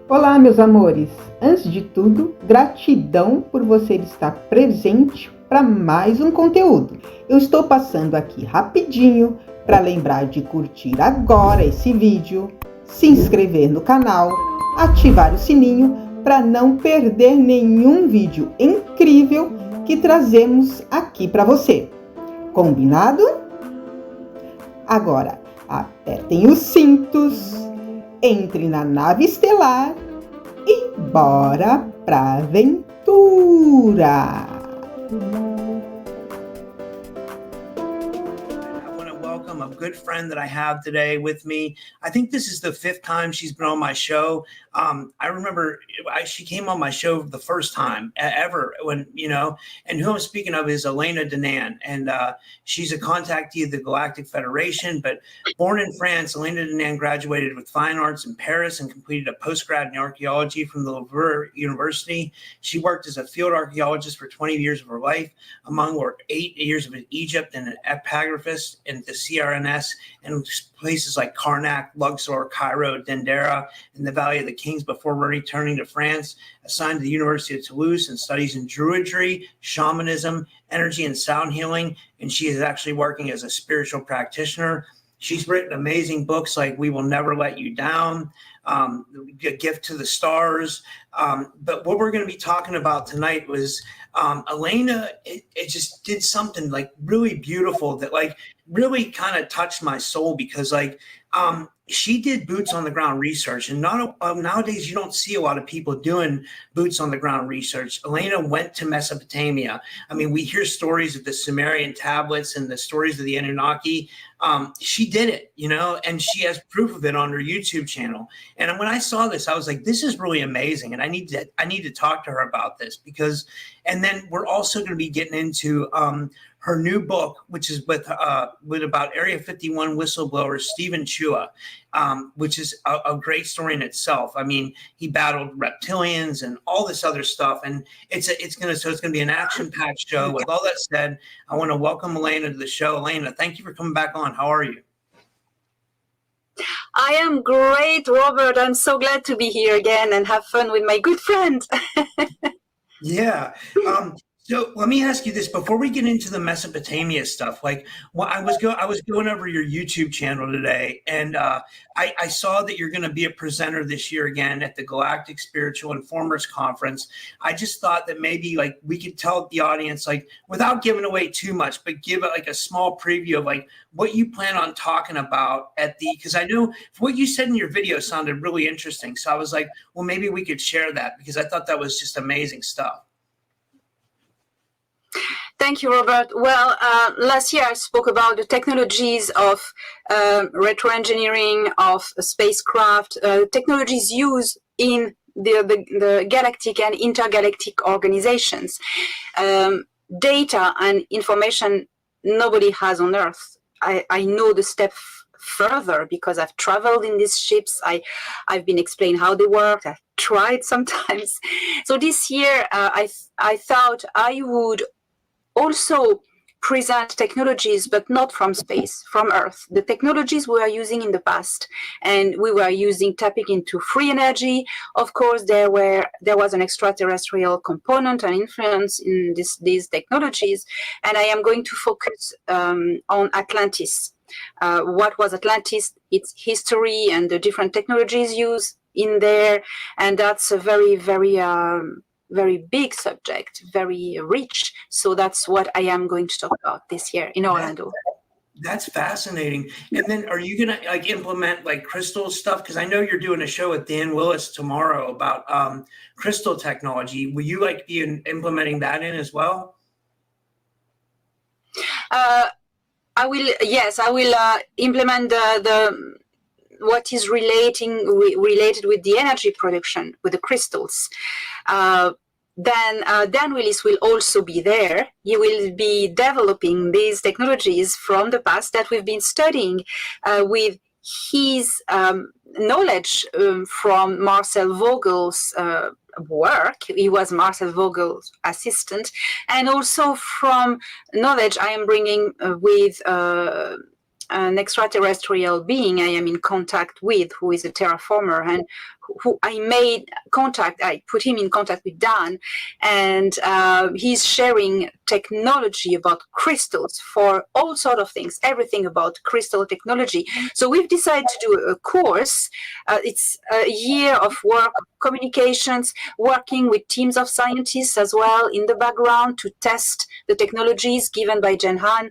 Olá, meus amores! Antes de tudo, gratidão por você estar presente para mais um conteúdo. Eu estou passando aqui rapidinho para lembrar de curtir agora esse vídeo, se inscrever no canal, ativar o sininho para não perder nenhum vídeo incrível que trazemos aqui para você. Combinado? Agora, apertem os cintos, entre na nave estelar e bora pra aventura! A good friend that I have today with me. I think this is the 5th time she's been on my show. I remember she came on my show the first time ever when, and who I'm speaking of is Elena Danaan. And she's a contactee of the Galactic Federation, but born in France, Elena Danaan graduated with fine arts in Paris and completed a postgrad in archaeology from the Louvre University. She worked as a field archaeologist for 20 years of her life, among 8 years of Egypt, and an epigraphist in the CRNS and places like Karnak, Luxor, Cairo, Dendera, and the Valley of the Kings before returning to France, assigned to the University of Toulouse and studies in druidry, shamanism, energy and sound healing. And she is actually working as a spiritual practitioner. She's written amazing books like We Will Never Let You Down, A Gift to the Stars. But what we're going to be talking about tonight was Elena, it just did something like really beautiful that like really kind of touched my soul because she did boots on the ground research, and nowadays you don't see a lot of people doing boots on the ground research. Elena went to Mesopotamia. I mean, we hear stories of the Sumerian tablets and the stories of the Anunnaki. She did it, and she has proof of it on her YouTube channel. And when I saw this, I was like, this is really amazing. And I need to talk to her about this and then we're also going to be getting into her new book, which is with about Area 51 whistleblower Stephen Chua, which is a great story in itself. I mean, he battled reptilians and all this other stuff, and it's going to be an action-packed show. With all that said, I want to welcome Elena to the show. Elena, thank you for coming back on. How are you? I am great, Robert. I'm so glad to be here again and have fun with my good friend. Yeah. So let me ask you this before we get into the Mesopotamia stuff. I was going over your YouTube channel today, and I saw that you're going to be a presenter this year again at the Galactic Spiritual Informers Conference. I just thought that maybe we could tell the audience without giving away too much, but give it a small preview of what you plan on talking about because I know what you said in your video sounded really interesting. So I was like, well, maybe we could share that because I thought that was just amazing stuff. Thank you, Robert. Well, last year I spoke about the technologies of retroengineering of spacecraft, technologies used in the galactic and intergalactic organizations. Data and information nobody has on Earth. I know the step further because I've traveled in these ships. I've been explained how they work. I've tried sometimes. So this year I thought I would also present technologies, but not from space, from Earth. The technologies we are using in the past, and we were tapping into free energy. Of course, there was an extraterrestrial component and influence in these technologies, and I am going to focus on Atlantis. What was Atlantis, its history, and the different technologies used in there, and that's a very, very very big subject, very rich. So that's what I am going to talk about this year in Orlando. That's fascinating. And then are you going to implement crystal stuff? Because I know you're doing a show with Dan Willis tomorrow about crystal technology. Will you be implementing that in as well? I will. Yes, I will implement the what is related with the energy production with the crystals. Then Dan Willis will also be there. He will be developing these technologies from the past that we've been studying with his knowledge from Marcel Vogel's work. He was Marcel Vogel's assistant, and also from knowledge I am bringing with an extraterrestrial being I am in contact with, who is a terraformer, and who I put him in contact with Dan, and he's sharing technology about crystals for all sort of things, everything about crystal technology. So we've decided to do a course. It's a year of work, communications, working with teams of scientists as well in the background to test the technologies given by Jen Han,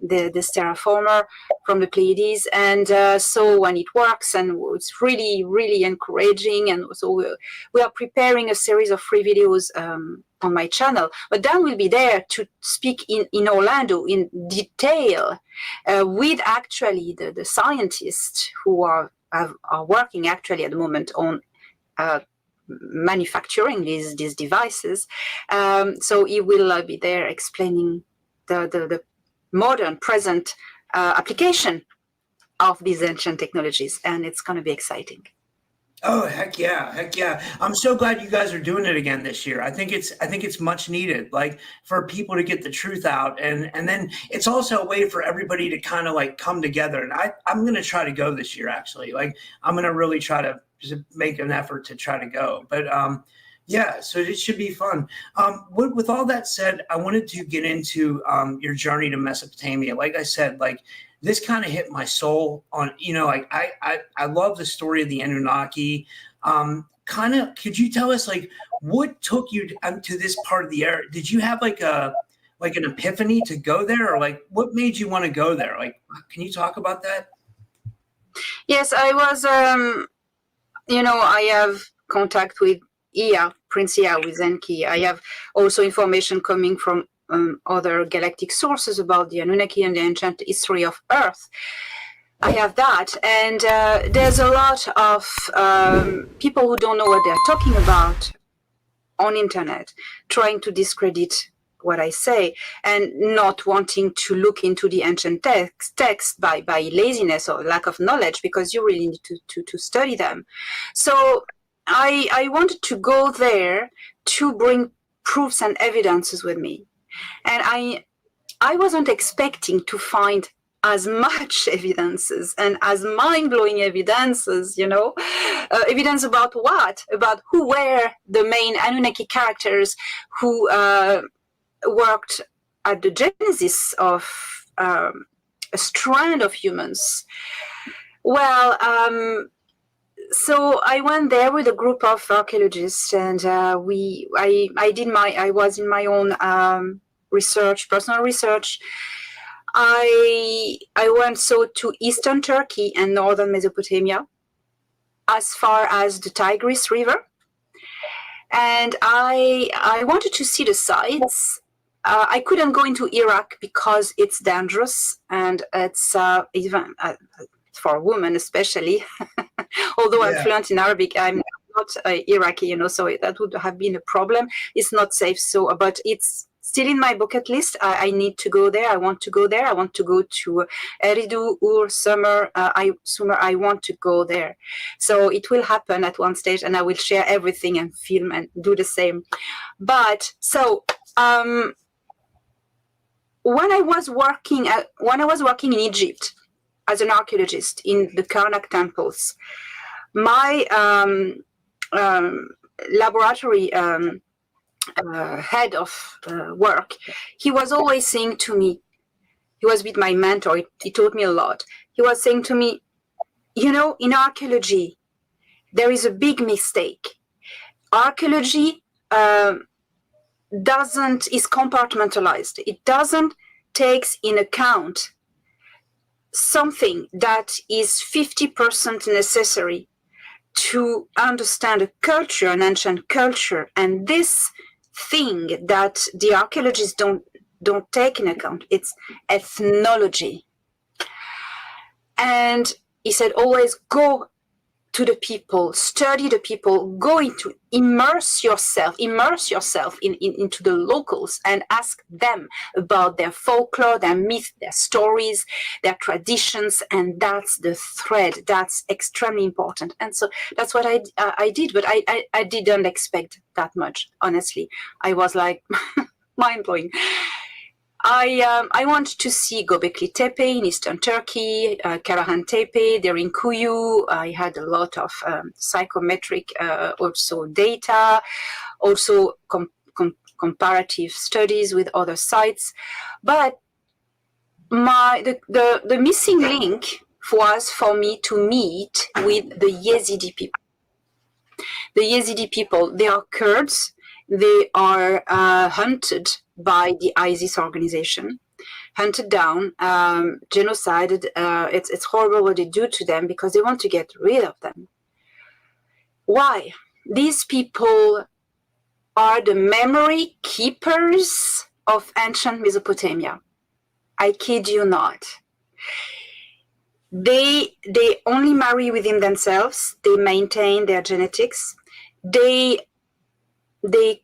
this terraformer from the Pleiades. And so when it works, and it's really, really encouraging. And so we are preparing a series of free videos on my channel. But Dan will be there to speak in Orlando in detail with actually the scientists who are working actually at the moment on manufacturing these devices. So he will be there explaining the modern, present application of these ancient technologies, and it's going to be exciting. Oh, heck yeah. I'm so glad you guys are doing it again this year. I think it's much needed, like, for people to get the truth out, and then it's also a way for everybody to kind of like come together. And I'm going to try to go this year, actually. Like, I'm going to really try to just make an effort to try to go. But yeah, so it should be fun. With all that said, I wanted to get into your journey to Mesopotamia. Like I said, like, this kind of hit my soul on, like, I love the story of the Anunnaki. Could you tell us, like, what took you to this part of the area? Did you have like an epiphany to go there, or like what made you want to go there? Like, can you talk about that? Yes, I was, I have contact with Prince Ea with Enki. I have also information coming from other galactic sources about the Anunnaki and the ancient history of Earth. I have that, and there's a lot of people who don't know what they're talking about on internet, trying to discredit what I say and not wanting to look into the ancient text by laziness or lack of knowledge, because you really need to study them. So I wanted to go there to bring proofs and evidences with me. And I wasn't expecting to find as much evidences and as mind-blowing evidences, evidence about what? About who were the main Anunnaki characters who worked at the genesis of a strand of humans. Well, so I went there with a group of archaeologists, and I was in my own personal research. I went to eastern Turkey and northern Mesopotamia, as far as the Tigris River, and I wanted to see the sites. I couldn't go into Iraq because it's dangerous, and it's even for a woman especially. Although I'm fluent in Arabic, I'm not Iraqi, so that would have been a problem. It's not safe. So, but it's still in my bucket list. I need to go there. I want to go there. I want to go to Eridu, Ur, Sumer. I want to go there. So it will happen at one stage, and I will share everything and film and do the same. But so when I was working in Egypt as an archaeologist in the Karnak temples, my laboratory head of work, he was always saying to me, he was with my mentor, he taught me a lot. He was saying to me, in archaeology, there is a big mistake. Archaeology is compartmentalized. It doesn't take in account something that is 50% necessary to understand a culture, an ancient culture, and this thing that the archaeologists don't take in account, it's ethnology. And he said, always go to the people, study the people, go into, immerse yourself into the locals and ask them about their folklore, their myth, their stories, their traditions, and that's the thread. That's extremely important. And so that's what I did, but I didn't expect that much, honestly. I was like, mind-blowing. I want to see Göbekli Tepe in eastern Turkey, Karahan Tepe, there in Kuyu. I had a lot of psychometric also data, also comparative studies with other sites. But the missing link was for me to meet with the Yazidi people. The Yazidi people, they are Kurds. They are hunted by the ISIS organization, hunted down, genocided. It's horrible what they do to them because they want to get rid of them. Why? These people are the memory keepers of ancient Mesopotamia. I kid you not. They only marry within themselves. They maintain their genetics. They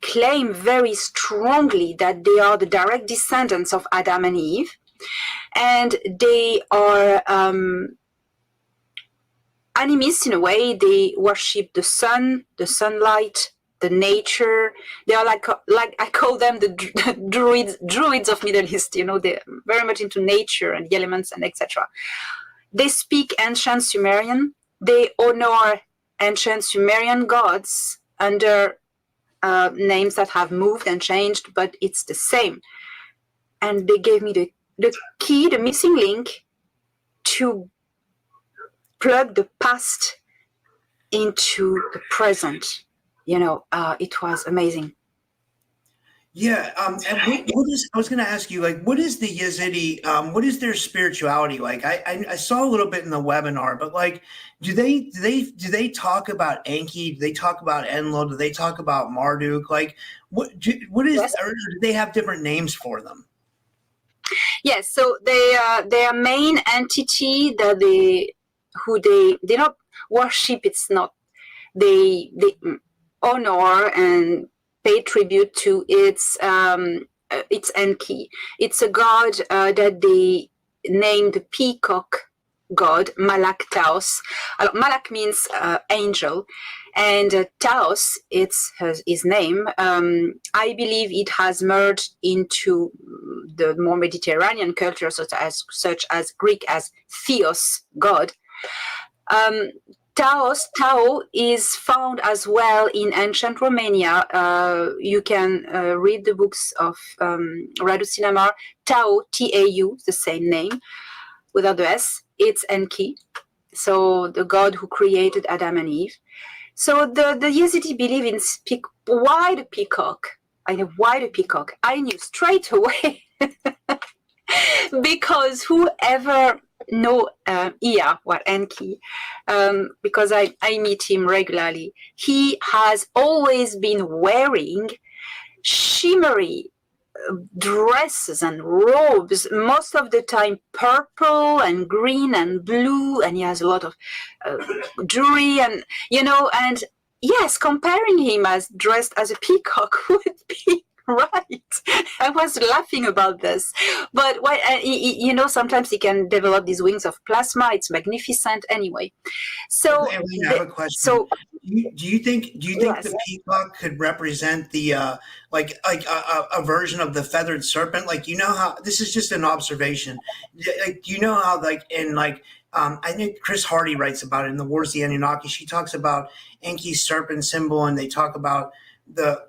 claim very strongly that they are the direct descendants of Adam and Eve, and they are animists in a way. They worship the sun, the sunlight, the nature. They are like I call them the druids of Middle East. You know, they're very much into nature and the elements and etc. They speak ancient Sumerian. They honor ancient Sumerian gods under names that have moved and changed, but it's the same. And they gave me the key, the missing link to plug the past into the present. You know, it was amazing. Yeah, and what is? I was going to ask you, like, what is the Yazidi? What is their spirituality like? I saw a little bit in the webinar, but like, do they talk about Enki? Do they talk about Enlil? Do they talk about Marduk? Like, what is? Yes. Or do they have different names for them? Yes, so their main entity that they don't worship. It's not they honor and pay tribute to its Enki. It's a god that they named the peacock god, Malak Taos. Malak means angel, and Taos, it's his name. I believe it has merged into the more Mediterranean culture, such as Greek as Theos, god. Tao is found as well in ancient Romania. You can read the books of Radu Sinamar. Tao, T-A-U, the same name, without the S. It's Enki, so the god who created Adam and Eve. So the Yazidi believe in why the peacock? I know why the peacock. I knew straight away because whoever know Iya, Enki, because I meet him regularly. He has always been wearing shimmery dresses and robes, most of the time purple and green and blue, and he has a lot of jewelry, and and yes, comparing him as dressed as a peacock would be right. I was laughing about this, but sometimes he can develop these wings of plasma. It's magnificent anyway. So Elena, I have a question. So do you think yes, the peacock could represent the like a version of the feathered serpent? Like, how this is just an observation. Like, how like in like I think Chris Hardy writes about it in the Wars of the Anunnaki. She talks about Enki's serpent symbol, and they talk about the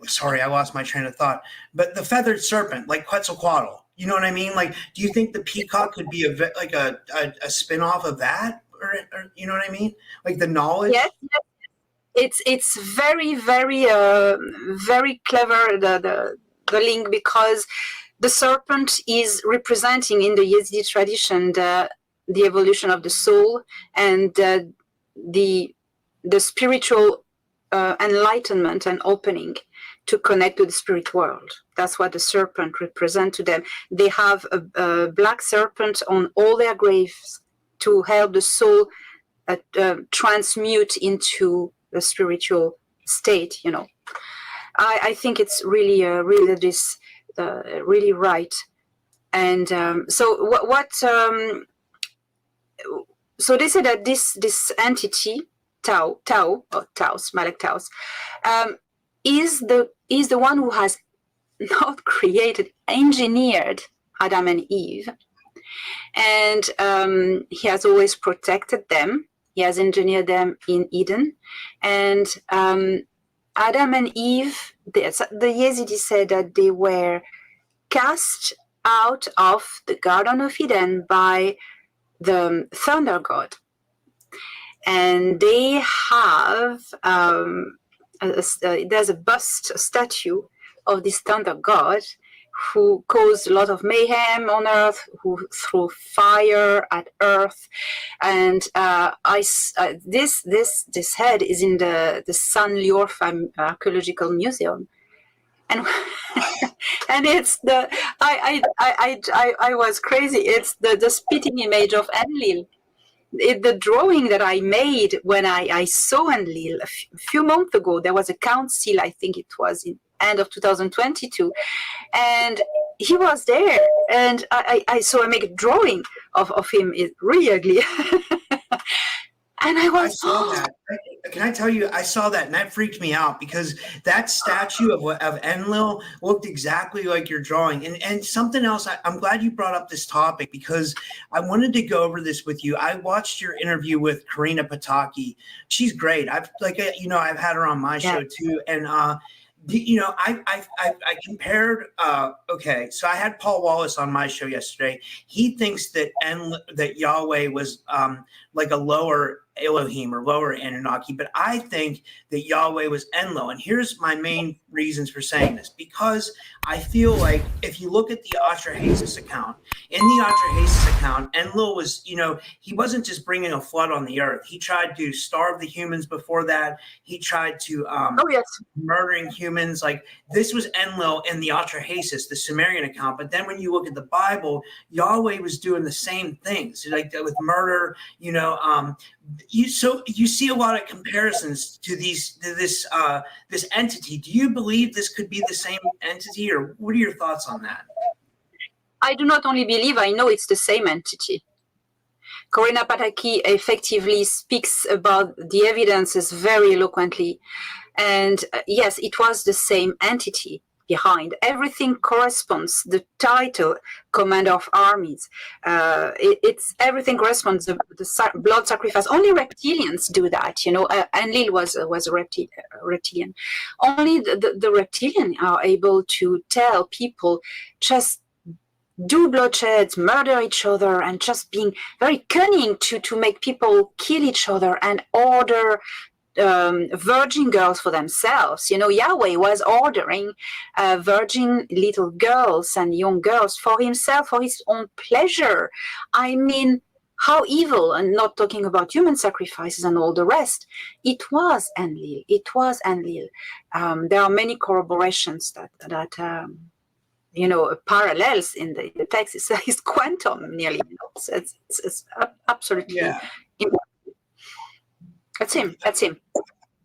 sorry, I lost my train of thought. But the feathered serpent, like Quetzalcoatl, you know what I mean? Like, do you think the peacock could be a spin-off of that, or you know what I mean? Like the knowledge. Yes. It's very, very, very clever the link, because the serpent is representing in the Yazidi tradition the evolution of the soul and the spiritual enlightenment and opening to connect to the spirit world. That's what the serpent represents to them. They have a black serpent on all their graves to help the soul transmute into the spiritual state. I think it's really really right. And so what so they say that this entity Taos, Malak Taos, is the one who has not created, engineered Adam and Eve. And he has always protected them. He has engineered them in Eden. And Adam and Eve, the Yazidi said that they were cast out of the Garden of Eden by the thunder god. And they have, there's a bust, a statue of this thunder god who caused a lot of mayhem on Earth, who threw fire at Earth, and this head is in the San Liorfa Archaeological Museum, and and it's the I was crazy. It's the spitting image of Enlil. The drawing that I made when I saw Enlil a few months ago. There was a council, I think it was in end of 2022, and he was there, and I make a drawing of him. It's really ugly. And I saw that. Can I tell you, I saw that and that freaked me out because that statue of Enlil looked exactly like your drawing. And something else, I'm glad you brought up this topic because I wanted to go over this with you. I watched your interview with Karina Pataki. She's great. I've had her on my show too. And I compared. Okay, so I had Paul Wallace on my show yesterday. He thinks that Yahweh was like a lower Elohim or lower Anunnaki, but I think that Yahweh was Enlil. And here's my main reasons for saying this, because I feel like if you look at the Atrahasis account, in the Atrahasis account, Enlil was, he wasn't just bringing a flood on the earth. He tried to starve the humans before that. He tried to murdering humans. Like this was Enlil in the Atrahasis, the Sumerian account. But then when you look at the Bible, Yahweh was doing the same things, like with murder, you see a lot of comparisons to this entity. Do you believe this could be the same entity, or what are your thoughts on that? I do not only believe, I know it's the same entity. Karina Pataki effectively speaks about the evidences very eloquently, and yes, it was the same entity behind. Everything corresponds. The title, Commander of Armies, it's everything corresponds. The blood sacrifice. Only reptilians do that. Enlil was a reptilian. Only the reptilian are able to tell people just do bloodsheds, murder each other, and just being very cunning to make people kill each other and order virgin girls for themselves. Yahweh was ordering virgin little girls and young girls for himself, for his own pleasure. I mean, how evil, and not talking about human sacrifices and all the rest. It was Enlil. There are many corroborations that parallels in the text. It's quantum nearly. It's absolutely important. That's him.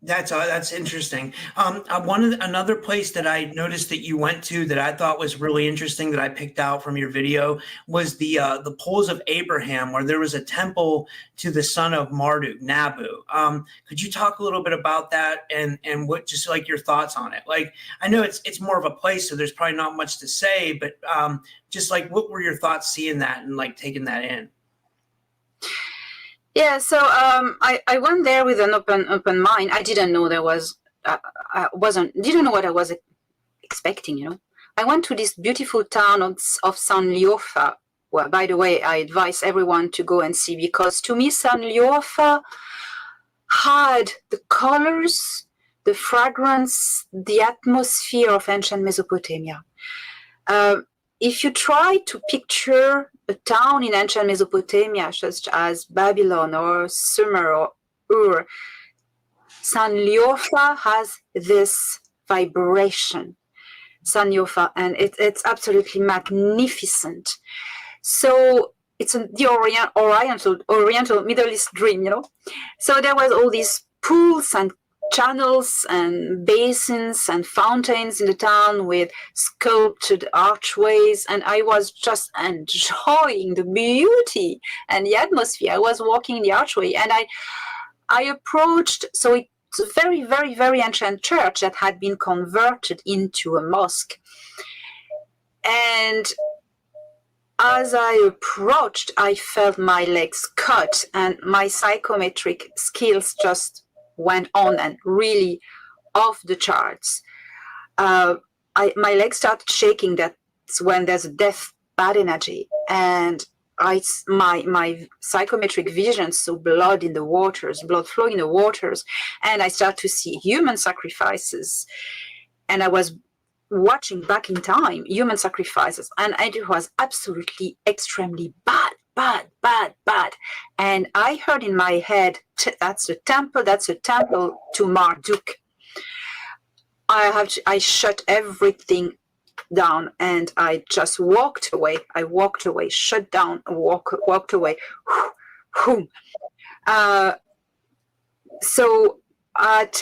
That's interesting. Another place that I noticed that you went to that I thought was really interesting that I picked out from your video was the Poles of Abraham, where there was a temple to the son of Marduk, Nabu. Could you talk a little bit about that and what, just like your thoughts on it? Like, I know it's more of a place, so there's probably not much to say, but just like what were your thoughts seeing that and like taking that in? Yeah, so I went there with an open mind. I didn't know didn't know what I was expecting. I went to this beautiful town of San Liorfa. Well, by the way, I advise everyone to go and see, because to me, San Liorfa had the colors, the fragrance, the atmosphere of ancient Mesopotamia. If you try to picture a town in ancient Mesopotamia, such as Babylon or Sumer or Ur, San Liorfa has this vibration, San Liorfa, and it's absolutely magnificent. So it's the Oriental Middle East dream, So there was all these pools and channels and basins and fountains in the town with sculpted archways, and I was just enjoying the beauty and the atmosphere. I was walking in the archway, and I approached, so it's a very, very, very ancient church that had been converted into a mosque. And as I approached, I felt my legs cut, and my psychometric skills just went on and really off the charts. My legs started shaking. That's when there's a death, bad energy, and my psychometric vision saw blood in the waters, blood flow in the waters, and I started to see human sacrifices, and I was watching back in time human sacrifices, and it was absolutely extremely bad. And I heard in my head, that's a temple to Marduk. I shut everything down and I just walked away. Shut down, walked away. So at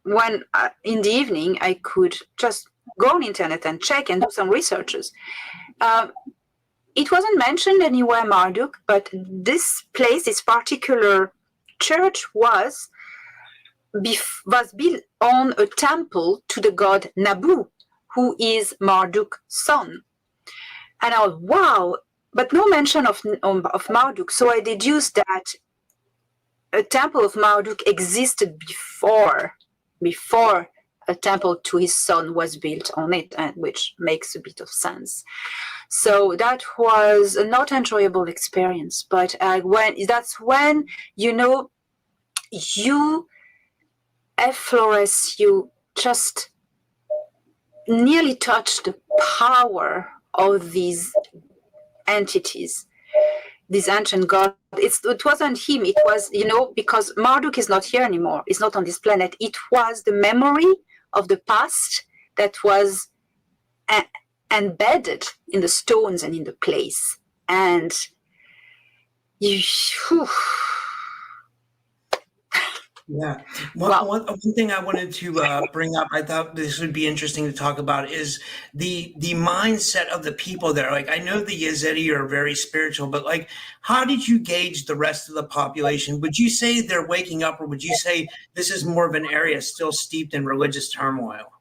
when in the evening I could just go on internet and check and do some researches. It wasn't mentioned anywhere, Marduk, but this place, this particular church was built on a temple to the god Nabu, who is Marduk's son. And I was, wow, but no mention of Marduk. So I deduced that a temple of Marduk existed before a temple to his son was built on it, and which makes a bit of sense. So that was a not enjoyable experience. But that's when, you Flores, you just nearly touch the power of these entities, these ancient gods. It wasn't him, it was, because Marduk is not here anymore, it's not on this planet. It was the memory of the past that was embedded in the stones and in the place. And Yeah. Wow. One thing I wanted to bring up, I thought this would be interesting to talk about, is the mindset of the people there. Like, I know the Yazidi are very spiritual, but like, how did you gauge the rest of the population? Would you say they're waking up, or would you say this is more of an area still steeped in religious turmoil?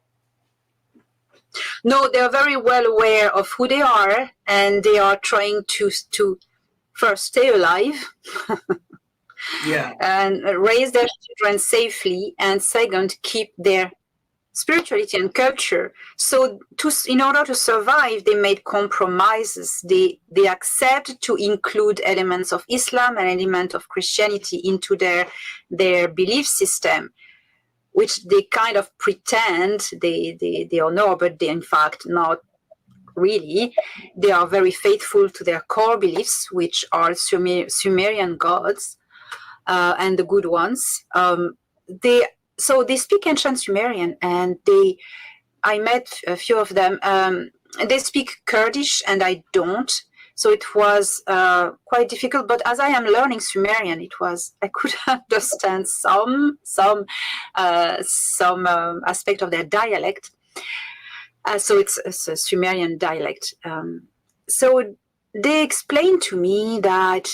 No, they're very well aware of who they are, and they are trying to first stay alive. Yeah. And raise their children safely, and second, keep their spirituality and culture. So in order to survive, they made compromises. They accept to include elements of Islam and elements of Christianity into their belief system, which they kind of pretend they honor, but they in fact not really. They are very faithful to their core beliefs, which are Sumerian gods. And the good ones. They speak ancient Sumerian, and I met a few of them. They speak Kurdish, and I don't. So it was quite difficult. But as I am learning Sumerian, I could understand some aspect of their dialect. So it's a Sumerian dialect. So they explained to me that.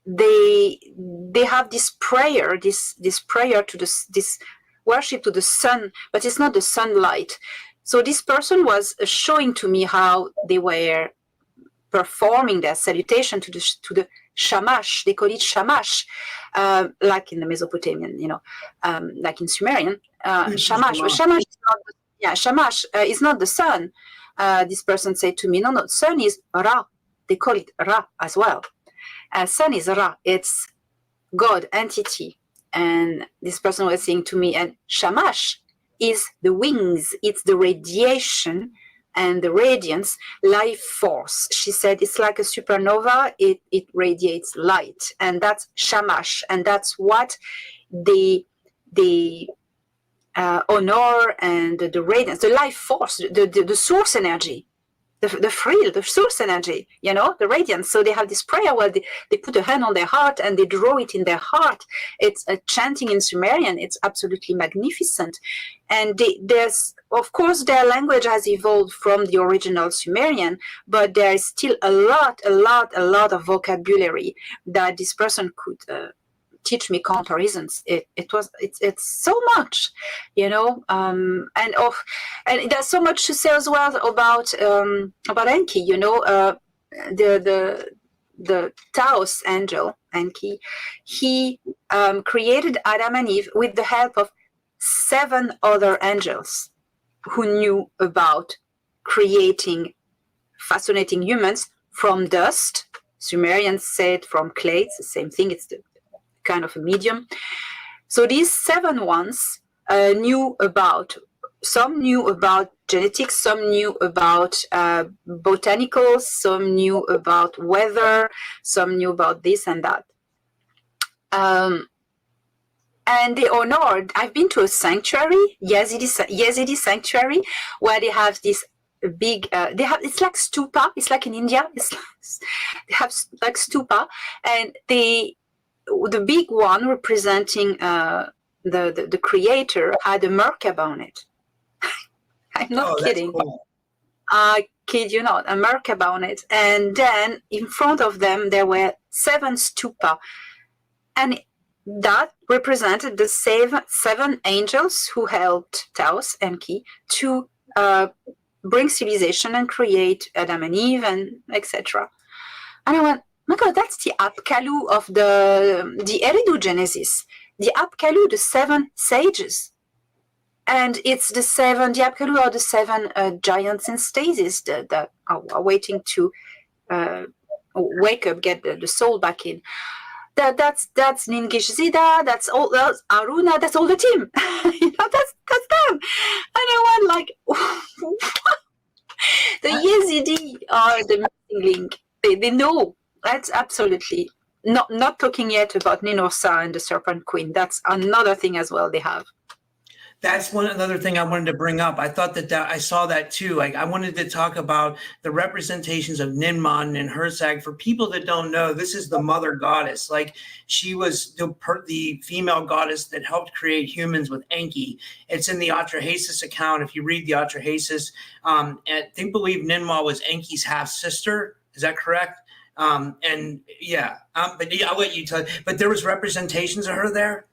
They have this prayer to this worship to the sun, but it's not the sunlight. So this person was showing to me how they were performing their salutation to the shamash. They call it shamash, like in the Mesopotamian, like in Sumerian. Shamash. But shamash is not the sun. This person said to me, no, sun is Ra. They call it Ra as well. Sun is Ra, it's God, entity. And this person was saying to me, and Shamash is the wings, it's the radiation and the radiance, life force. She said it's like a supernova, it radiates light. And that's Shamash. And that's what they honor, and the radiance, the life force, the source energy. The source energy, the radiance. So they have this prayer where they put a hand on their heart and they draw it in their heart. It's a chanting in Sumerian. It's absolutely magnificent. And of course, their language has evolved from the original Sumerian, but there is still a lot of vocabulary that this person could teach me comparisons. It's so much, you know, and there's so much to say as well about Enki, you know, the Taos angel Enki. He created Adam and Eve with the help of 7 other angels who knew about creating fascinating humans from dust. Sumerians said from clay. It's the same thing. It's the kind of a medium. So these 7 ones knew about, some knew about genetics, some knew about botanicals, some knew about weather, some knew about this and that. And they honored, I've been to a sanctuary, Yazidi sanctuary, where they have this big, it's like stupa, it's like in India, they have like stupa, and the big one representing the creator had a Merkaba on it. I'm not kidding. Cool. I kid you not, a Merkaba on it. And then in front of them, there were 7 stupa. And that represented the 7 angels who helped Taos, Enki, to bring civilization and create Adam and Eve and etc. And I went, my God, that's the Apkallu of the Eridu Genesis. The Apkallu, the 7 sages. And it's the Apkallu are the 7 giants in stasis that are waiting to wake up, get the soul back in. That's Ningish Zida, that's Aruna, that's all the team. You know, that's them. And I went like, the Yazidi are the missing link. They know. That's absolutely not talking yet about Ninursa and the Serpent Queen. That's another thing as well they have. That's another thing I wanted to bring up. I thought that I saw that too. Like, I wanted to talk about the representations of Ninmon and Herzog. For people that don't know, this is the mother goddess. Like, she was the female goddess that helped create humans with Enki. It's in the Atrahasis account. If you read the Atrahasis, they believe Ninmon was Enki's half sister. Is that correct? But I'll let you tell. But there was representations of her there.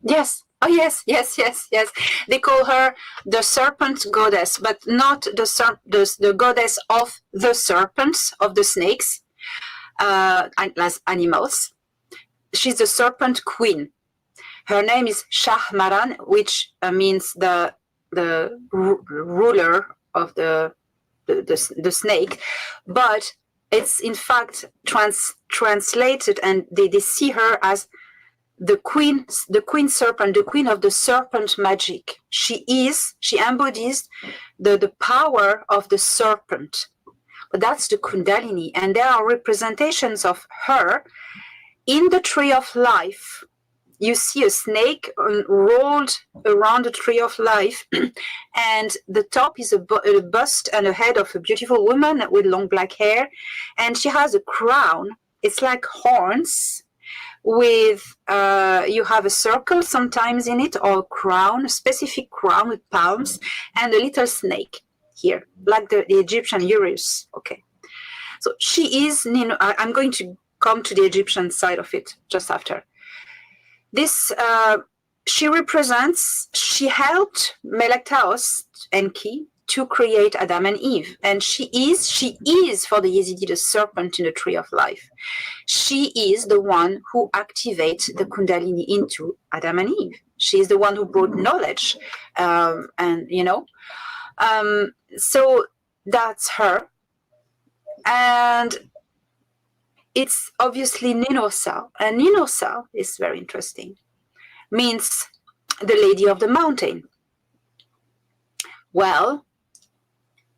Yes. Oh, yes. They call her the serpent goddess, but not the goddess of the serpents, of the snakes, as animals. She's the serpent queen. Her name is Shahmaran, which means the ruler of the snake, but it's in fact translated, and they see her as the queen serpent, the queen of the serpent magic. She embodies the power of the serpent. But that's the Kundalini. And there are representations of her in the tree of life. You see a snake rolled around the tree of life, and the top is a bust and a head of a beautiful woman with long black hair, and she has a crown. It's like horns, with you have a circle sometimes in it, or a crown, a specific crown with palms, and a little snake here, like the Egyptian Uranus. Okay, so she is Nino. I'm going to come to the Egyptian side of it just after this. She helped Melektaos Enki to create Adam and Eve, and she is for the Yazidi the serpent in the tree of life. She is the one who activates the Kundalini into Adam and Eve. She is the one who brought knowledge, and you know, so that's her. And it's obviously Ninursa, and Ninursa is very interesting. Means the lady of the mountain. Well,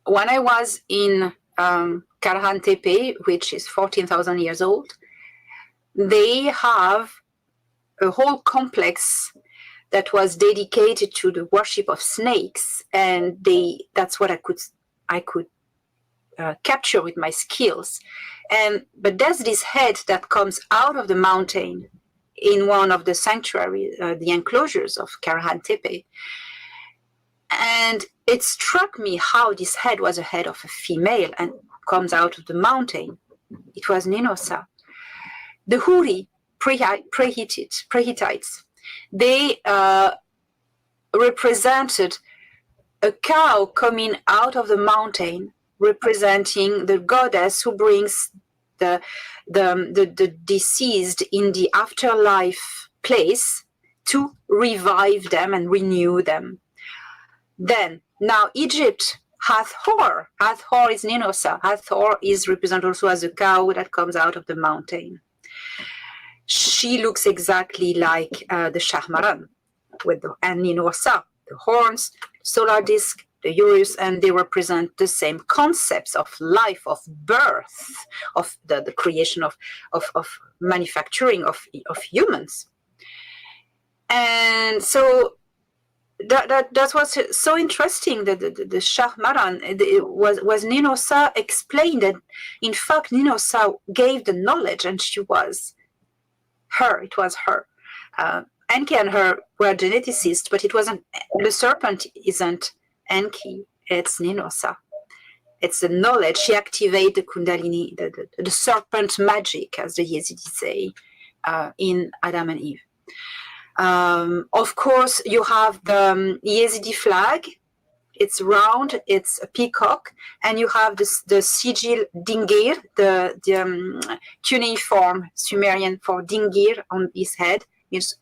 when I was in Karhan Tepe, which is 14,000 years old, they have a whole complex that was dedicated to the worship of snakes, and that's what I could capture with my skills. But there's this head that comes out of the mountain in one of the sanctuaries, the enclosures of Karhan Tepe. And it struck me how this head was a head of a female and comes out of the mountain. It was Ninursa. The Huri pre-Hittites. They represented a cow coming out of the mountain, representing the goddess who brings the deceased in the afterlife place to revive them and renew them. Then, now Egypt, Hathor. Hathor is Ninosa. Hathor is represented also as a cow that comes out of the mountain. She looks exactly like the Shahmaran, and Ninosa, the horns, solar disk, the Uranus, and they represent the same concepts of life, of birth, of the creation of manufacturing of humans. And so that was so interesting that the Shahmaran was Ninosa explained that in fact Ninosa gave the knowledge, and it was her. Enki and her were geneticists, but it wasn't. The serpent isn't Enki, it's Ninosa. It's the knowledge. She activated the Kundalini, the serpent magic, as the Yazidis say, in Adam and Eve. Of course, you have the Yazidi flag. It's round, it's a peacock, and you have the sigil Dingir, the cuneiform Sumerian for Dingir on his head,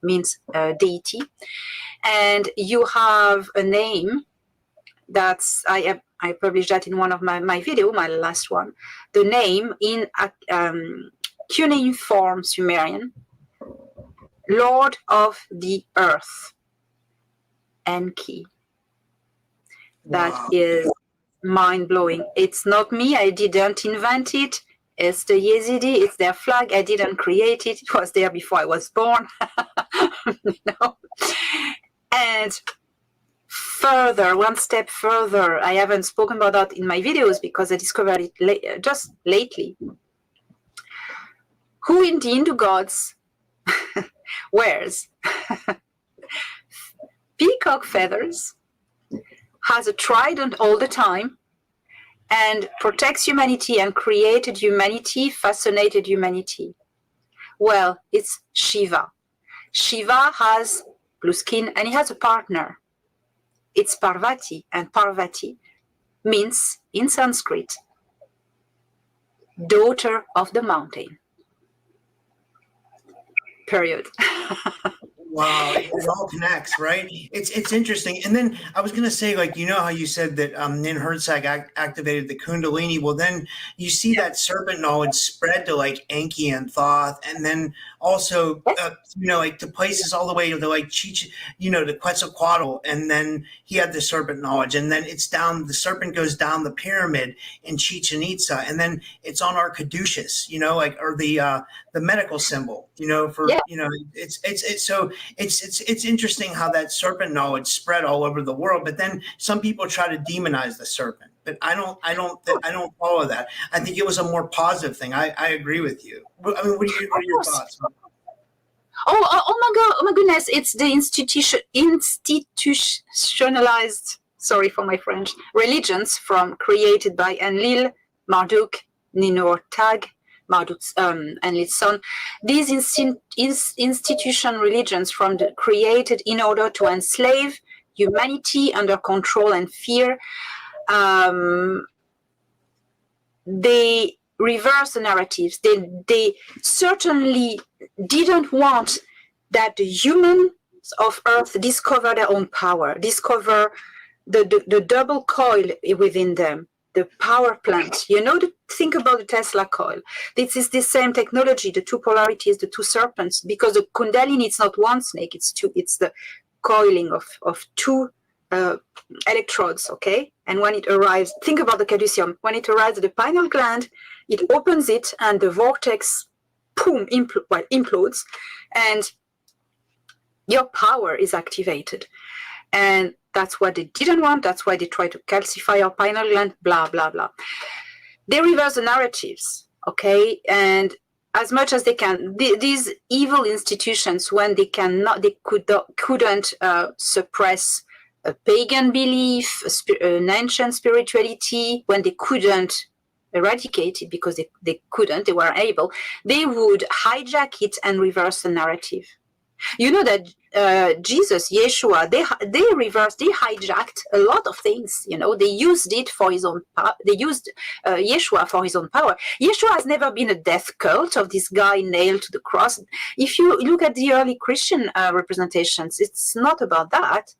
means deity. And you have a name that's, I published that in one of my video, my last one. The name in cuneiform Sumerian, Lord of the Earth, Enki. That is mind-blowing. It's not me. I didn't invent it. It's the Yazidi. It's their flag. I didn't create it. It was there before I was born. And further, one step further, I haven't spoken about that in my videos because I discovered it just lately. Who in the Hindu gods wears peacock feathers, has a trident all the time, and protects humanity and created humanity, fascinated humanity? Well, it's Shiva. Shiva has blue skin and he has a partner. It's Parvati, and Parvati means in Sanskrit, daughter of the mountain. Period. Wow, it all connects, right? It's interesting. And then I was going to say, like, you know how you said that Ninhursag activated the Kundalini? Well, then you see that serpent knowledge spread to like Enki and Thoth, and then also, like to places all the way to like to Quetzalcoatl, and then he had the serpent knowledge, and then it's down. The serpent goes down the pyramid in Chichen Itza, and then it's on our caduceus, or the medical symbol, it's interesting how that serpent knowledge spread all over the world. But then some people try to demonize the serpent, but I don't follow that. I think it was a more positive thing. I agree with you. I mean, what are your thoughts? Oh my goodness! It's the institutionalized. Sorry for my French. Religions created by Enlil, Marduk, Ninurtag, Marduk's Enlil's son. These institution religions created in order to enslave humanity under control and fear. They reverse the narratives. They certainly didn't want that the humans of Earth discover their own power, discover the double coil within them, the power plant. Think about the Tesla coil. This is the same technology, the two polarities, the two serpents, because the Kundalini, it's not one snake, it's two. It's the coiling of two electrodes, okay? And when it arrives, think about the caduceum. When it arrives at the pineal gland, it opens it and the vortex, boom, implodes, and your power is activated. And that's what they didn't want. That's why they try to calcify our pineal gland, blah, blah, blah. They reverse the narratives, okay? And as much as they can, these evil institutions, when they couldn't suppress a pagan belief, an ancient spirituality, when they couldn't eradicate it because they couldn't, they weren't able, they would hijack it and reverse the narrative. You know that Jesus, Yeshua, they hijacked a lot of things. You know, they used it for his own power. They used Yeshua for his own power. Yeshua has never been a death cult of this guy nailed to the cross. If you look at the early Christian representations, it's not about that.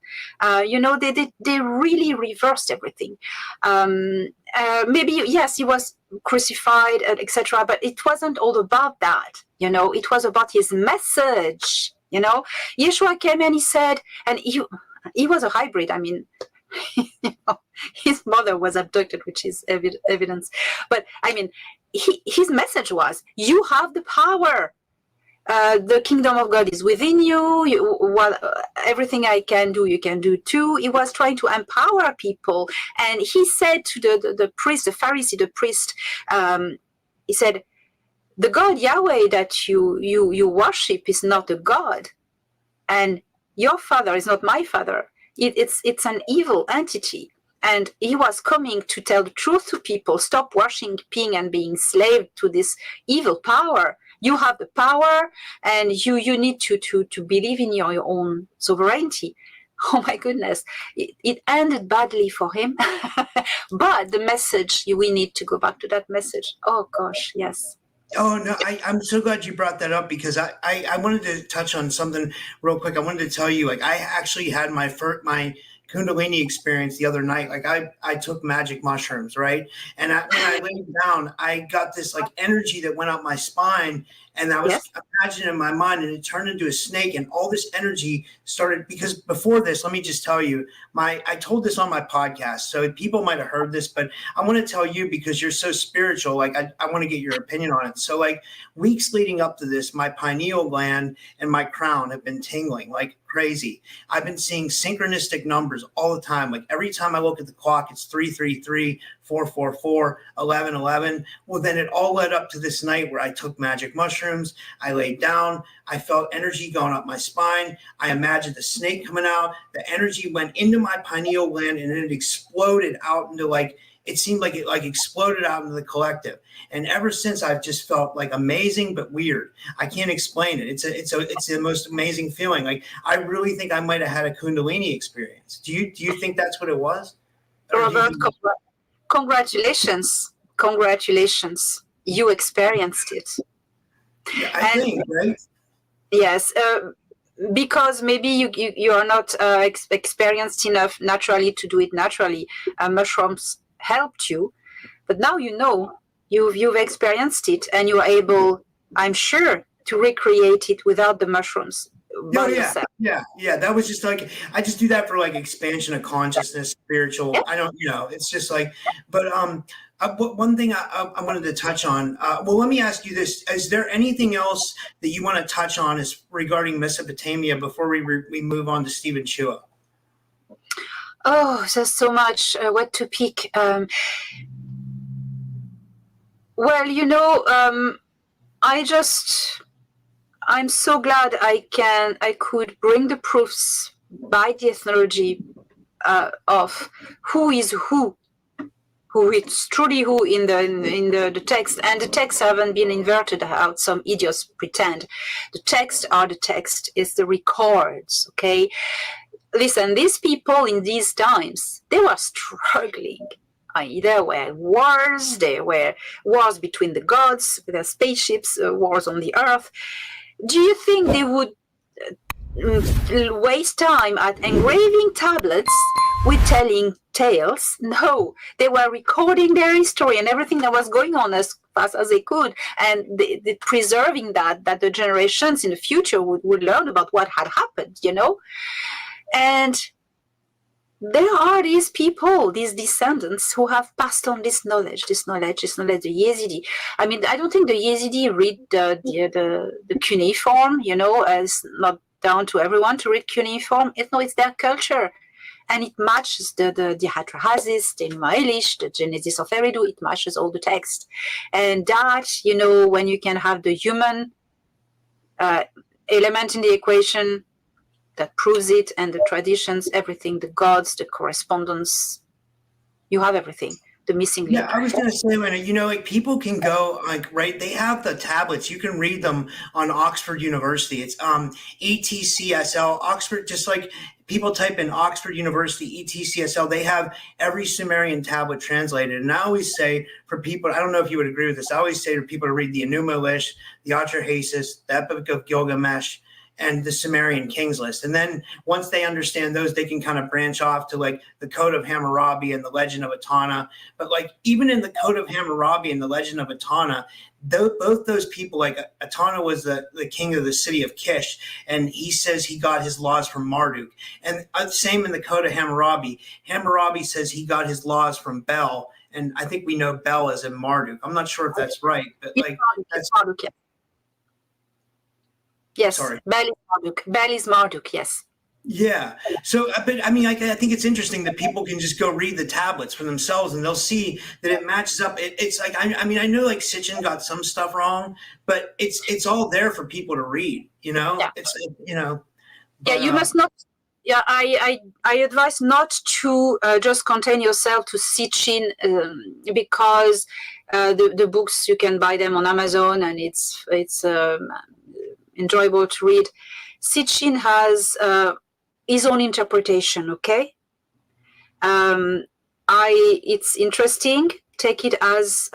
You know, they really reversed everything. Maybe, yes, he was crucified, etc., but it wasn't all about that. You know, it was about his message. You know, Yeshua came and he said, and he was a hybrid. I mean, you know, his mother was abducted, which is evidence. But I mean, his message was, you have the power. The kingdom of God is within you. Everything I can do, you can do too. He was trying to empower people. And he said to the priest, the Pharisee, the priest, he said, the God Yahweh that you worship is not a God, and your father is not my father. It's an evil entity, and he was coming to tell the truth to people. Stop worshiping and being slave to this evil power. You have the power, and you need to believe in your own sovereignty. Oh my goodness, it ended badly for him. But the message, we need to go back to that message. Oh gosh, yes. Oh, no, I'm so glad you brought that up, because I wanted to touch on something real quick. I wanted to tell you, like, I actually had my Kundalini experience the other night. Like, I took magic mushrooms, right? And when I laid down, I got this like energy that went up my spine, and I was imagining in my mind, and it turned into a snake, and all this energy started, because before this, let me just tell you, I told this on my podcast, so people might have heard this, but I want to tell you, because you're so spiritual, like I want to get your opinion on it. So like weeks leading up to this, my pineal gland and my crown have been tingling like crazy. I've been seeing synchronistic numbers all the time. Like every time I look at the clock, it's 333, 444, 1111. Well, then it all led up to this night where I took magic mushrooms. I laid down. I felt energy going up my spine. I imagined the snake coming out. The energy went into my pineal gland, and then it exploded out into like, it seemed like it like exploded out into the collective. And ever since, I've just felt like amazing but weird. I can't explain it. It's the most amazing feeling. Like I really think I might have had a Kundalini experience. Do you think that's what it was? Robert, congratulations. You experienced it. Yeah, I think, right? Yes. Because maybe you are not experienced enough naturally to do it naturally. Mushrooms helped you, but now you know you've experienced it, and you are able, I'm sure, to recreate it without the mushrooms. Yeah. That was just like, I just do that for like expansion of consciousness, spiritual. I don't, it's just like, but one thing I wanted to touch on. Well, let me ask you this: is there anything else that you want to touch on as regarding Mesopotamia before we move on to Stephen Chua? Oh, there's so much what to pick. Well, I'm so glad I could bring the proofs by the ethnology of who is who it's truly who in the text, and the texts haven't been inverted out some idiots pretend. The texts are the text, it's the records, okay? Listen, these people in these times, they were struggling. There were wars between the gods, their spaceships, wars on the earth. Do you think they would waste time at engraving tablets with telling tales? No, they were recording their history and everything that was going on as fast as they could, and they preserving that the generations in the future would learn about what had happened, And there are these people, these descendants, who have passed on this knowledge, the Yazidi. I mean, I don't think the Yazidi read the cuneiform, as not down to everyone to read cuneiform. It's their culture. And it matches the Hatrahasis, the Enuma Elish, the Genesis of Eridu, it matches all the text. And that, when you can have the human element in the equation, that proves it, and the traditions, everything, the gods, the correspondence, you have everything. the missing link. Yeah, I was going to say, like people can go right. They have the tablets. You can read them on Oxford University. It's ETCSL Oxford. Just like people type in Oxford University ETCSL, they have every Sumerian tablet translated. And I always say for people, I don't know if you would agree with this. I always say to people to read the Enuma Elish, the Atrahasis, the Epic of Gilgamesh, and the Sumerian Kings List. And then once they understand those, they can kind of branch off to like the Code of Hammurabi and the Legend of Etana. But like even in the Code of Hammurabi and the Legend of Etana, both those people, like Etana was the king of the city of Kish, and he says he got his laws from Marduk. And same in the Code of Hammurabi. Hammurabi says he got his laws from Bel, and I think we know Bel as in Marduk. I'm not sure if that's right, but like that's Marduk, yeah. Yes, sorry. Bel is Marduk. Bel is Marduk, yes. Yeah. So, but I mean, I think it's interesting that people can just go read the tablets for themselves and they'll see that it matches up. It's like, I mean, I know like Sitchin got some stuff wrong, but it's all there for people to read, you know? Yeah. It's, you know. But, yeah, you must not. Yeah, I advise not to just contain yourself to Sitchin because the books, you can buy them on Amazon and it's enjoyable to read. Sitchin has his own interpretation, okay? It's interesting. Take it as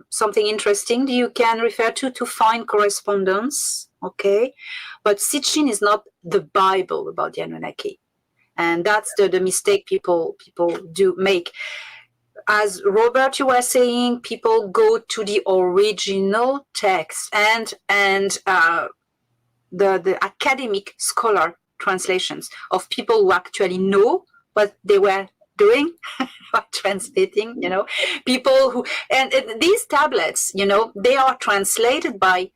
something interesting you can refer to find correspondence, okay? But Sitchin is not the Bible about the Anunnaki. And that's the mistake people do make. As Robert, you were saying, people go to the original text and the academic scholar translations of people who actually know what they were doing by translating, you know, people who, and these tablets, you know, they are translated by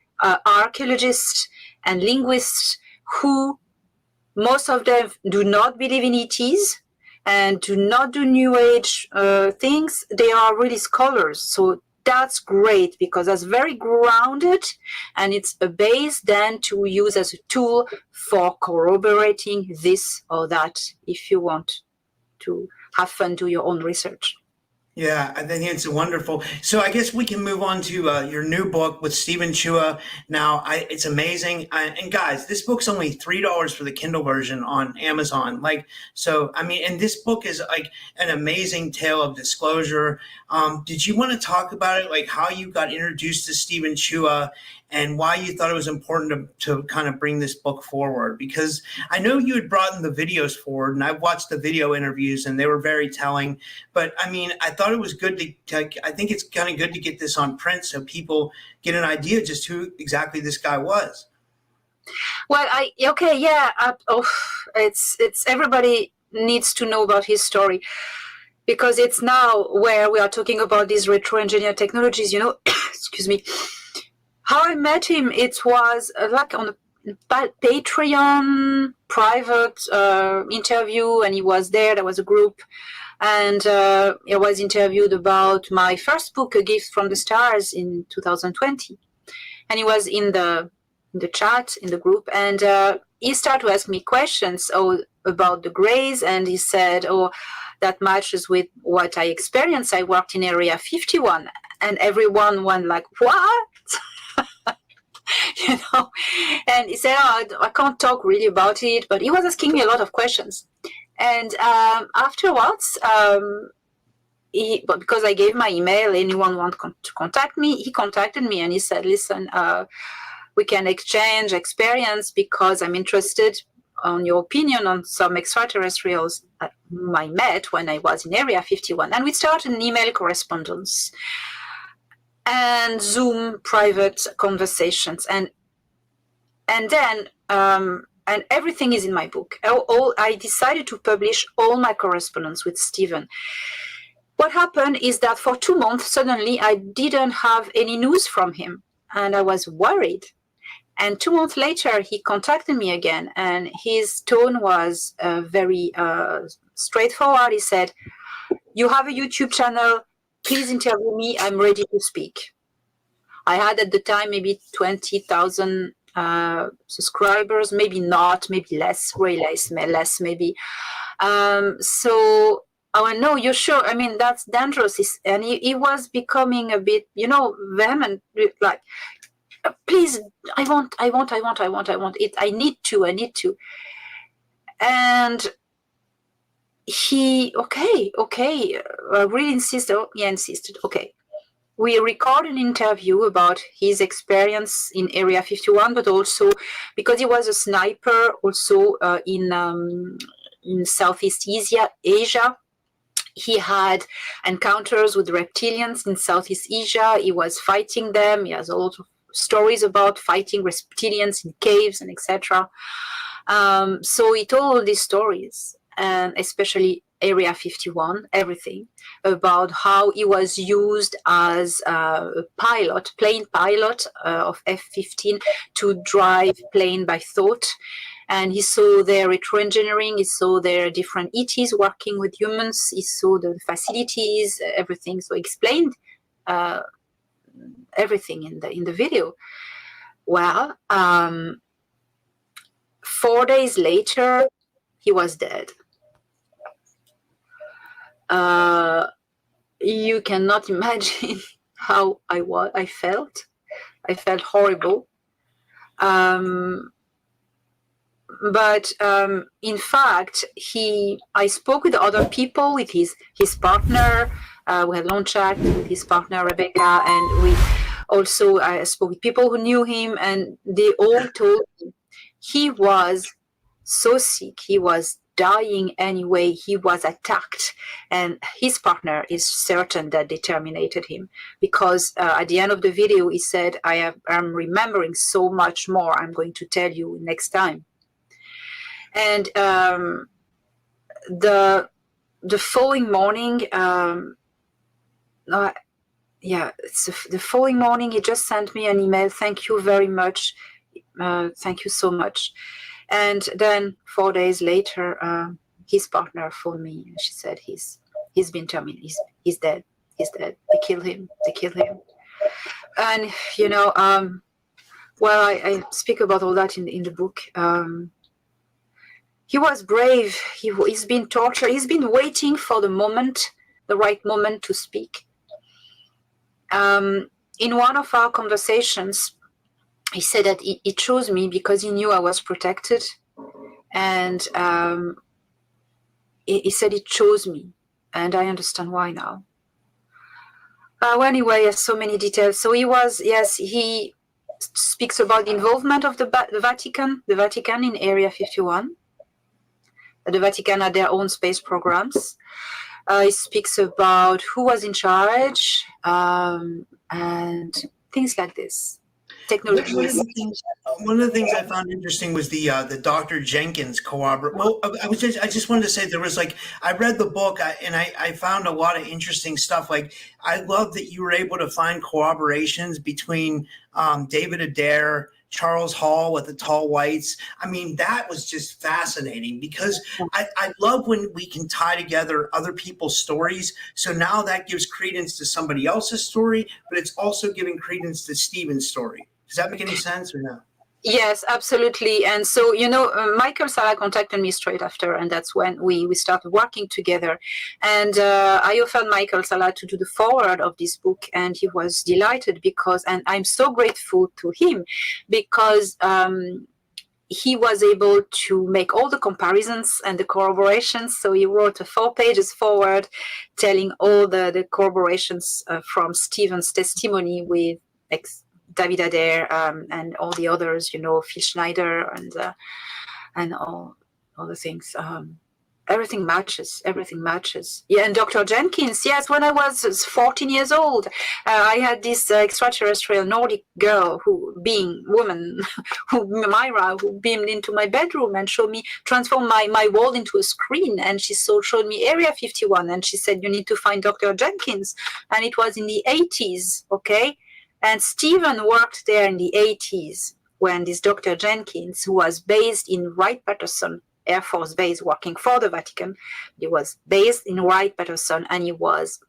archaeologists and linguists who, most of them do not believe in ETs and do not do New Age things. They are really scholars. So that's great because that's very grounded and it's a base then to use as a tool for corroborating this or that if you want to have fun, do your own research. Yeah, I think it's wonderful. So I guess we can move on to your new book with Stephen Chua. Now, it's amazing. And guys, this book's only $3 for the Kindle version on Amazon. Like, so, I mean, and this book is like an amazing tale of disclosure. Did you want to talk about it? Like how you got introduced to Stephen Chua and why you thought it was important to kind of bring this book forward? Because I know you had brought in the videos forward and I've watched the video interviews and they were very telling, but I mean, I thought it was good I think it's kind of good to get this on print so people get an idea just who exactly this guy was. Well, it's everybody needs to know about his story because it's now where we are talking about these retro-engineered technologies, you know, excuse me. How I met him, it was like on a Patreon private interview, and he was there. There was a group, and I was interviewed about my first book, A Gift from the Stars, in 2020. And he was in the chat, in the group, and he started to ask me questions about the grays, and he said, that matches with what I experienced. I worked in Area 51, and everyone went like, what? You know, and he said, I can't talk really about it, but he was asking me a lot of questions. And afterwards, because I gave my email, anyone want to contact me, he contacted me and he said, listen, we can exchange experience because I'm interested on your opinion on some extraterrestrials I met when I was in Area 51. And we started an email correspondence and Zoom private conversations, and then and everything is in my book. I decided to publish all my correspondence with Stephen. What happened is that for 2 months, suddenly I didn't have any news from him, and I was worried. And 2 months later, he contacted me again, and his tone was very straightforward. He said, "You have a YouTube channel. Please interview me. I'm ready to speak." I had at the time maybe 20,000 subscribers, maybe not, maybe less, way less maybe. So I went, no, you're sure? I mean, that's dangerous. And he was becoming a bit, vehement, like, please, I want it. I need to. And he, really insisted. He insisted, okay. We record an interview about his experience in Area 51, but also because he was a sniper also in Southeast Asia. He had encounters with reptilians in Southeast Asia. He was fighting them. He has a lot of stories about fighting reptilians in caves and etc. So he told all these stories, and especially Area 51, everything about how he was used as a plane pilot of F-15 to drive plane by thought. And he saw their retroengineering, he saw their different ETs working with humans, he saw the facilities, everything. So he explained everything in the video. Well, 4 days later, he was dead. You cannot imagine how I felt. I felt horrible. But in fact, I spoke with other people, with his partner. We had a long chat with his partner, Rebecca, and we also I spoke with people who knew him, and they all told me he was so sick. He was dying anyway. He was attacked, and his partner is certain that they terminated him because at the end of the video, he said, I'm remembering so much more. I'm going to tell you next time. And the following morning, the following morning, he just sent me an email. Thank you very much. Thank you so much. And then 4 days later, his partner phoned me and she said he's been terminated. He's dead. He's dead. They killed him. And well, I speak about all that in the book. He was brave. He's been tortured. He's been waiting for the right moment to speak. In one of our conversations, he said that he chose me because he knew I was protected. And he said he chose me. And I understand why now. Well, anyway, there's so many details. So he speaks about the involvement of the Vatican in Area 51. The Vatican had their own space programs. He speaks about who was in charge and things like this. Technology. One of the things I found interesting was the Dr. Jenkins corroboration. Well, I just wanted to say there was I read the book and I found a lot of interesting stuff. I love that you were able to find corroborations between David Adair, Charles Hall with the tall whites. I mean, that was just fascinating because I love when we can tie together other people's stories. So now that gives credence to somebody else's story, but it's also giving credence to Stephen's story. Does that make any sense or no? Yes, absolutely. And so, Michael Sala contacted me straight after, and that's when we started working together. And I offered Michael Sala to do the foreword of this book, and he was delighted and I'm so grateful to him because he was able to make all the comparisons and the corroborations. So he wrote a 4 pages foreword telling all the corroborations from Stephen's testimony with David Adair and all the others, Phil Schneider and all the things. Everything matches. Yeah, and Dr. Jenkins, yes, when I was 14 years old, I had this extraterrestrial Nordic girl Myra, who beamed into my bedroom and transformed my wall into a screen. And she showed me Area 51. And she said, you need to find Dr. Jenkins. And it was in the 80s, okay? And Stephen worked there in the 80s when this Dr. Jenkins, who was based in Wright-Patterson Air Force Base working for the Vatican, he was based in Wright-Patterson and he was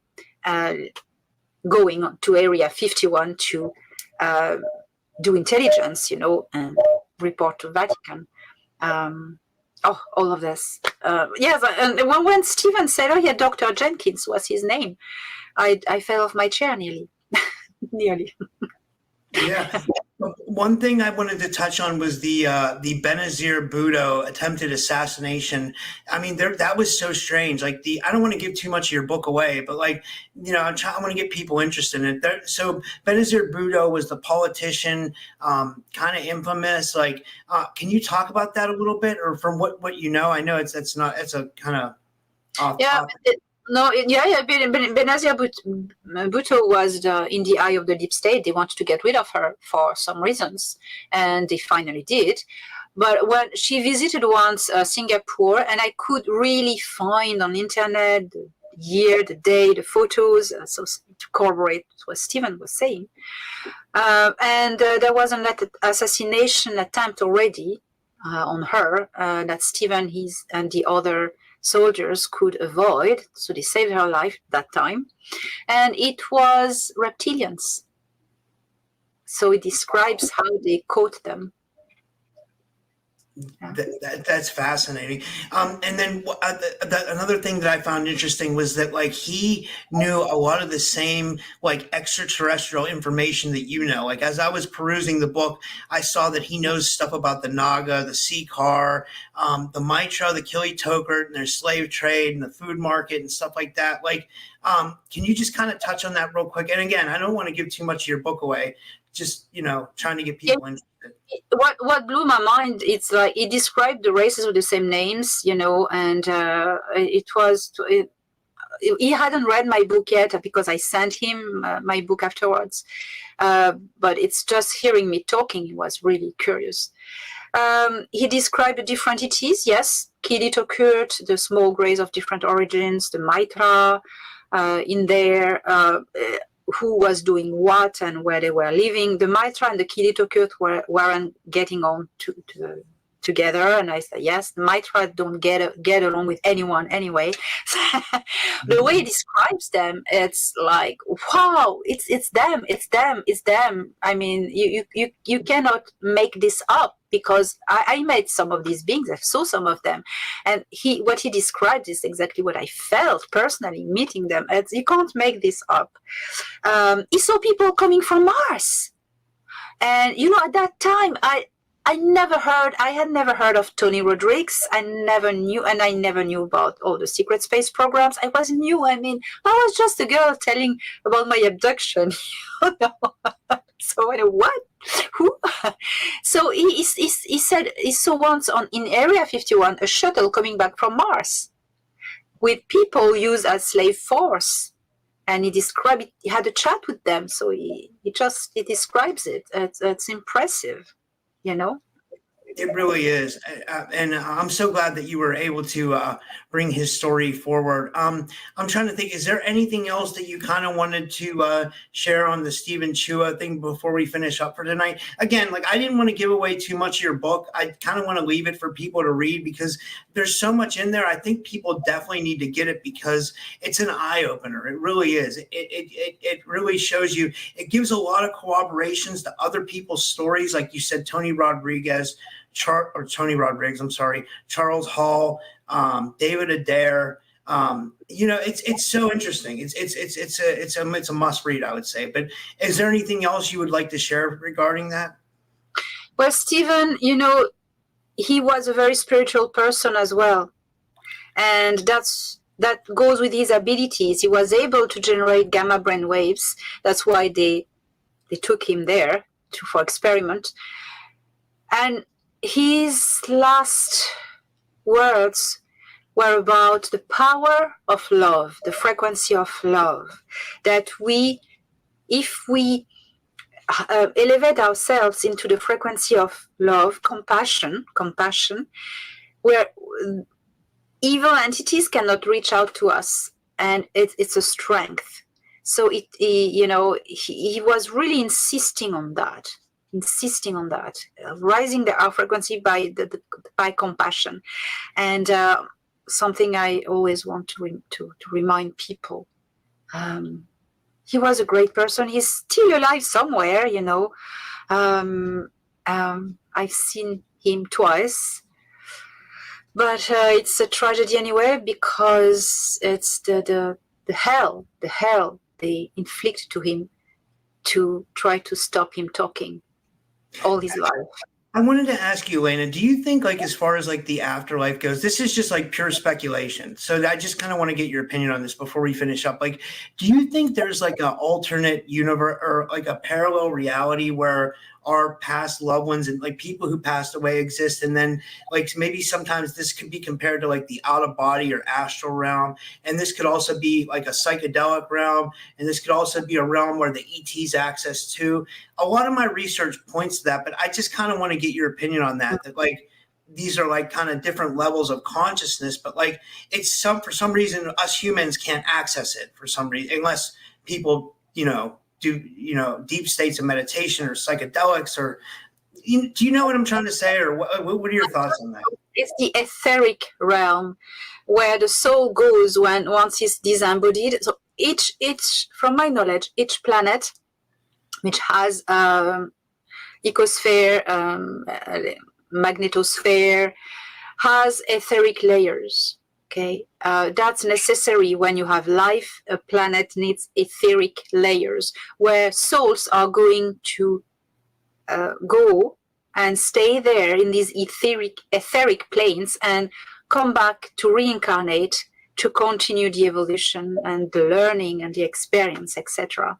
going to Area 51 to do intelligence, and report to Vatican. Oh, all of this. Yes, and when Stephen said, "Oh, yeah, Dr. Jenkins was his name," I fell off my chair nearly. Nearly. Yeah. One thing I wanted to touch on was the Benazir Bhutto attempted assassination. I mean, that was so strange. Like I don't want to give too much of your book away, but like, you know, I want to get people interested in it. So Benazir Bhutto was the politician, kind of infamous. Like, can you talk about that a little bit, or from what you know? I know it's a kind of off topic. Benazir Bhutto was in the eye of the deep state. They wanted to get rid of her for some reasons, and they finally did. But when she visited once Singapore, and I could really find on internet the year, the day, the photos, so to corroborate what Stephen was saying. And there was an assassination attempt already on her that Stephen, and the other soldiers could avoid, so they saved her life that time, and it was reptilians. So it describes how they caught them. That's fascinating. And then another thing that I found interesting was that like he knew a lot of the same like extraterrestrial information that you know. Like as I was perusing the book, I saw that he knows stuff about the Naga, the sea car, the Mitra, the Kili Tokert, and their slave trade and the food market and stuff like that. Like, can you just kind of touch on that real quick? And again, I don't want to give too much of your book away. Just, you know, trying to get people interested. What blew my mind, it's like he described the races with the same names, you know, and he hadn't read my book yet because I sent him my book afterwards. But it's just hearing me talking, he was really curious. He described the different entities, yes, Kili Tokert, the small grays of different origins, the Mitra in there, who was doing what and where they were living. The Mitra and the Kili Tokert weren't getting on together, and I said, yes, the Mitra don't get along with anyone anyway. The way he describes them, it's like, wow, it's them. I mean, you cannot make this up, because I met some of these beings, I saw some of them, and what he described is exactly what I felt personally meeting them. You can't make this up. He saw people coming from Mars, and you know, at that time I had never heard of Tony Rodriguez. I never knew about all the secret space programs. I was new. I mean, I was just a girl telling about my abduction. So I know what? Who? So he said he saw once in Area 51 a shuttle coming back from Mars with people used as slave force. And he described it, he had a chat with them. So he describes it. It's impressive. You know? It really is. And I'm so glad that you were able to bring his story forward. I'm trying to think, is there anything else that you kind of wanted to share on the Stephen Chua thing before we finish up for tonight? Again, like I didn't want to give away too much of your book. I kind of want to leave it for people to read because there's so much in there. I think people definitely need to get it because it's an eye opener. It really is. It really shows you, it gives a lot of corroborations to other people's stories. Like you said, Tony Rodriguez, Charles Hall, David Adair. You know, it's so interesting. It's a must read, I would say. But is there anything else you would like to share regarding that? Well, Stephen, you know, he was a very spiritual person as well, and that goes with his abilities. He was able to generate gamma brain waves. That's why they took him there for experiment. And his last words were about the power of love, the frequency of love, that if we elevate ourselves into the frequency of love, compassion, where evil entities cannot reach out to us, and it's a strength. So he was really insisting on that, rising our frequency by compassion, and something I always want to remind people. He was a great person. He's still alive somewhere, you know. I've seen him twice. But it's a tragedy anyway, because it's the hell they inflict to him to try to stop him talking all his life. I wanted to ask you, Elena, do you think, like, as far as like the afterlife goes, this is just like pure speculation. So I just kind of want to get your opinion on this before we finish up. Like, do you think there's like an alternate universe or like a parallel reality where our past loved ones and like people who passed away exist? And then like maybe sometimes this could be compared to like the out of body or astral realm. And this could also be like a psychedelic realm. And this could also be a realm where the ET's access to. A lot of my research points to that, but I just kind of want to get your opinion on that, that like these are like kind of different levels of consciousness, but like it's for some reason us humans can't access it for some reason, unless people, do, deep states of meditation or psychedelics or, do you know what I'm trying to say? Or what are your thoughts on that? It's the etheric realm where the soul goes once it's disembodied. So each, from my knowledge, each planet which has ecosphere, magnetosphere, has etheric layers. Okay, that's necessary when you have life. A planet needs etheric layers where souls are going to go and stay there in these etheric planes and come back to reincarnate to continue the evolution and the learning and the experience, etc.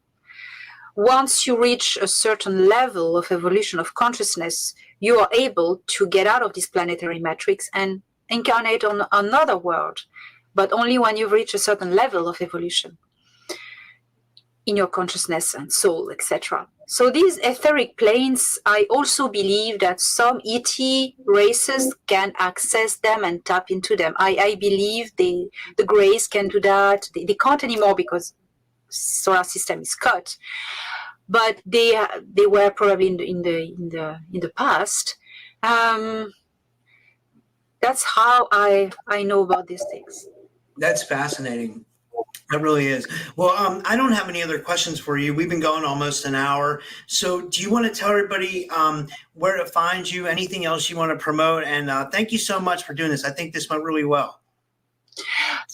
Once you reach a certain level of evolution of consciousness, you are able to get out of this planetary matrix and incarnate on another world, but only when you've reached a certain level of evolution in your consciousness and soul, etc. So these etheric planes, I also believe that some ET races can access them and tap into them. I believe the Greys can do that. They can't anymore because solar system is cut, but they were probably in the past. That's how I know about these things. That's fascinating. That really is. Well, I don't have any other questions for you. We've been going almost an hour. So do you want to tell everybody where to find you, anything else you want to promote? And thank you so much for doing this. I think this went really well.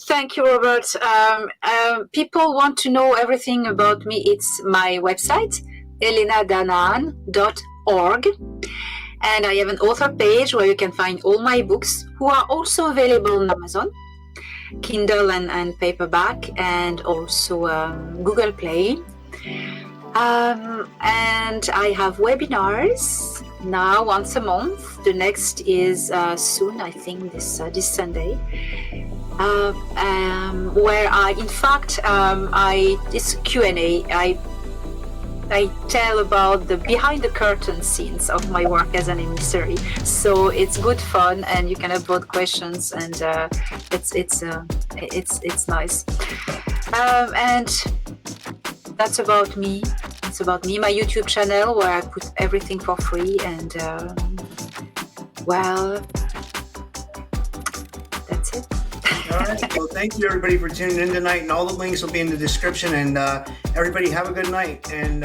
Thank you, Robert. People want to know everything about me. It's my website, elenadanaan.org. And I have an author page where you can find all my books, who are also available on Amazon, Kindle and paperback, and also Google Play. And I have webinars now once a month. The next is soon, I think this Sunday. Where this Q&A, I tell about the behind the curtain scenes of my work as an emissary. So it's good fun, and you can have both questions, and it's nice. And that's about me. It's about me. My YouTube channel where I put everything for free, and that's it. All right. Well, thank you everybody for tuning in tonight, and all the links will be in the description. And everybody have a good night. And